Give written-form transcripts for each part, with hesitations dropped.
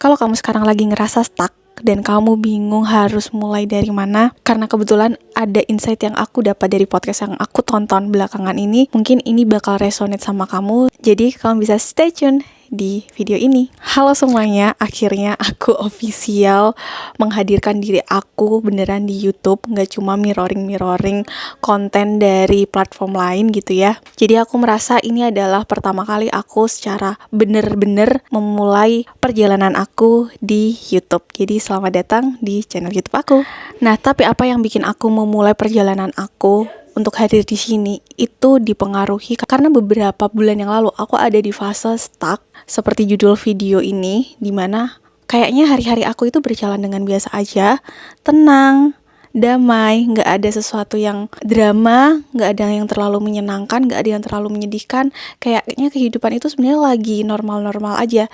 Kalau kamu sekarang lagi ngerasa stuck dan kamu bingung harus mulai dari mana, karena kebetulan ada insight yang aku dapat dari podcast yang aku tonton belakangan ini, mungkin ini bakal resonate sama kamu, jadi kamu bisa stay tune di video ini. Halo semuanya, akhirnya aku official menghadirkan diri aku beneran di YouTube, nggak cuma mirroring konten dari platform lain gitu ya. Jadi aku merasa ini adalah pertama kali aku secara bener-bener memulai perjalanan aku di YouTube. Jadi selamat datang di channel YouTube aku. Nah, tapi apa yang bikin aku memulai perjalanan aku untuk hadir di sini itu dipengaruhi karena beberapa bulan yang lalu aku ada di fase stuck seperti judul video ini, dimana kayaknya hari-hari aku itu berjalan dengan biasa aja, tenang, damai, nggak ada sesuatu yang drama, nggak ada yang terlalu menyenangkan, nggak ada yang terlalu menyedihkan. Kayaknya kehidupan itu sebenarnya lagi normal-normal aja.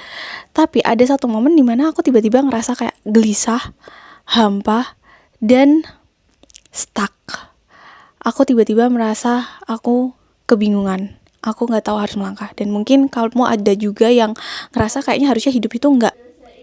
Tapi ada satu momen dimana aku tiba-tiba ngerasa kayak gelisah, hampa, dan stuck. Aku tiba-tiba merasa aku kebingungan. Aku nggak tahu harus melangkah. Dan mungkin kamu ada juga yang ngerasa kayaknya harusnya hidup itu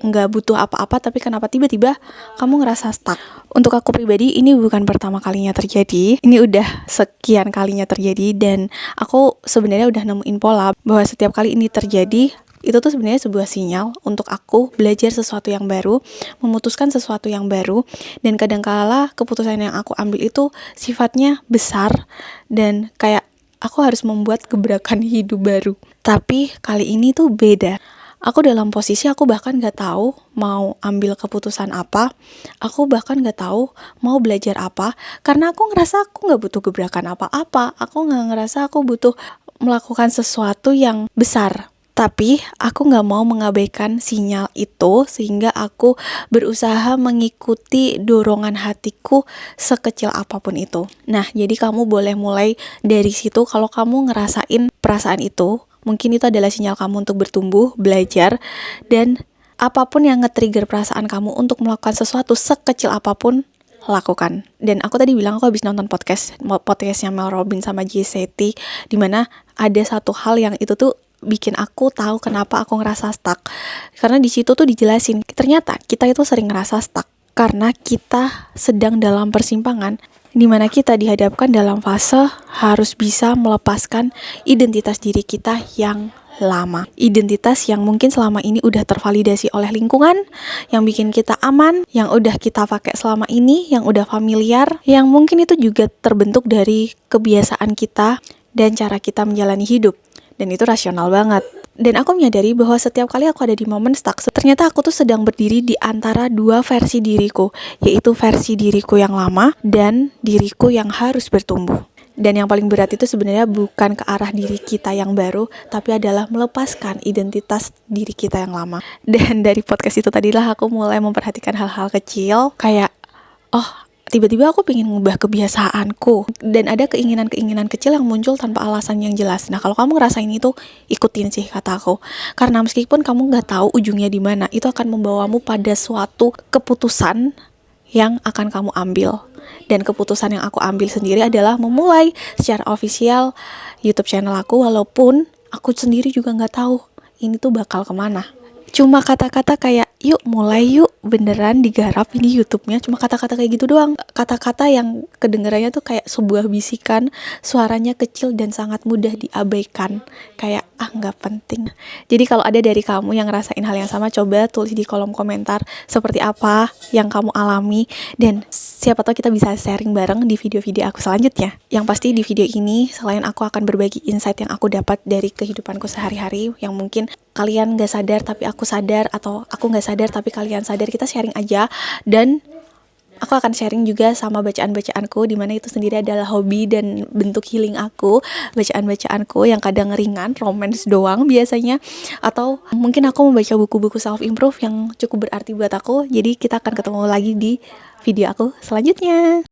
nggak butuh apa-apa, tapi kenapa tiba-tiba kamu ngerasa stuck. Untuk aku pribadi, ini bukan pertama kalinya terjadi. Ini udah sekian kalinya terjadi, dan aku sebenarnya udah nemuin pola bahwa setiap kali ini terjadi, itu tuh sebenarnya sebuah sinyal untuk aku belajar sesuatu yang baru, memutuskan sesuatu yang baru, dan kadangkala keputusan yang aku ambil itu sifatnya besar dan kayak aku harus membuat gebrakan hidup baru. Tapi kali ini tuh beda. Aku dalam posisi aku bahkan gak tahu mau ambil keputusan apa, aku bahkan gak tahu mau belajar apa, karena aku ngerasa aku gak butuh gebrakan apa-apa, aku gak ngerasa aku butuh melakukan sesuatu yang besar. Tapi aku gak mau mengabaikan sinyal itu, sehingga aku berusaha mengikuti dorongan hatiku sekecil apapun itu. Nah, jadi kamu boleh mulai dari situ. Kalau kamu ngerasain perasaan itu, mungkin itu adalah sinyal kamu untuk bertumbuh, belajar, dan apapun yang nge-trigger perasaan kamu untuk melakukan sesuatu sekecil apapun, lakukan. Dan aku tadi bilang aku habis nonton podcastnya Mel Robbins sama Jay Shetty, dimana ada satu hal yang itu tuh bikin aku tahu kenapa aku ngerasa stuck. Karena di situ tuh dijelasin, ternyata kita itu sering ngerasa stuck karena kita sedang dalam persimpangan di mana kita dihadapkan dalam fase harus bisa melepaskan identitas diri kita yang lama. Identitas yang mungkin selama ini udah tervalidasi oleh lingkungan, yang bikin kita aman, yang udah kita pakai selama ini, yang udah familiar, yang mungkin itu juga terbentuk dari kebiasaan kita dan cara kita menjalani hidup. Dan itu rasional banget. Dan aku menyadari bahwa setiap kali aku ada di momen stuck, ternyata aku tuh sedang berdiri di antara dua versi diriku, yaitu versi diriku yang lama dan diriku yang harus bertumbuh. Dan yang paling berat itu sebenarnya bukan ke arah diri kita yang baru, tapi adalah melepaskan identitas diri kita yang lama. Dan dari podcast itu tadilah aku mulai memperhatikan hal-hal kecil, kayak, tiba-tiba aku pengen ngubah kebiasaanku, dan ada keinginan-keinginan kecil yang muncul tanpa alasan yang jelas. Nah, kalau kamu ngerasain itu, ikutin sih kata aku. Karena meskipun kamu nggak tahu ujungnya di mana, itu akan membawamu pada suatu keputusan yang akan kamu ambil. Dan keputusan yang aku ambil sendiri adalah memulai secara official YouTube channel aku, walaupun aku sendiri juga nggak tahu ini tuh bakal kemana. Cuma kata-kata kayak, yuk mulai yuk, beneran digarap ini YouTube-nya. Cuma kata-kata kayak gitu doang. Kata-kata yang kedengarannya tuh kayak sebuah bisikan, suaranya kecil dan sangat mudah diabaikan. Kayak, gak penting. Jadi kalau ada dari kamu yang ngerasain hal yang sama, coba tulis di kolom komentar seperti apa yang kamu alami. Dan siapa tahu kita bisa sharing bareng di video-video aku selanjutnya. Yang pasti di video ini, selain aku akan berbagi insight yang aku dapat dari kehidupanku sehari-hari, yang mungkin kalian gak sadar tapi aku sadar, atau aku gak sadar tapi kalian sadar, kita sharing aja. Dan aku akan sharing juga sama bacaan-bacaanku, dimana itu sendiri adalah hobi dan bentuk healing aku. Bacaan-bacaanku yang kadang ringan, romance doang biasanya, atau mungkin aku membaca buku-buku self-improve yang cukup berarti buat aku. Jadi kita akan ketemu lagi di video aku selanjutnya.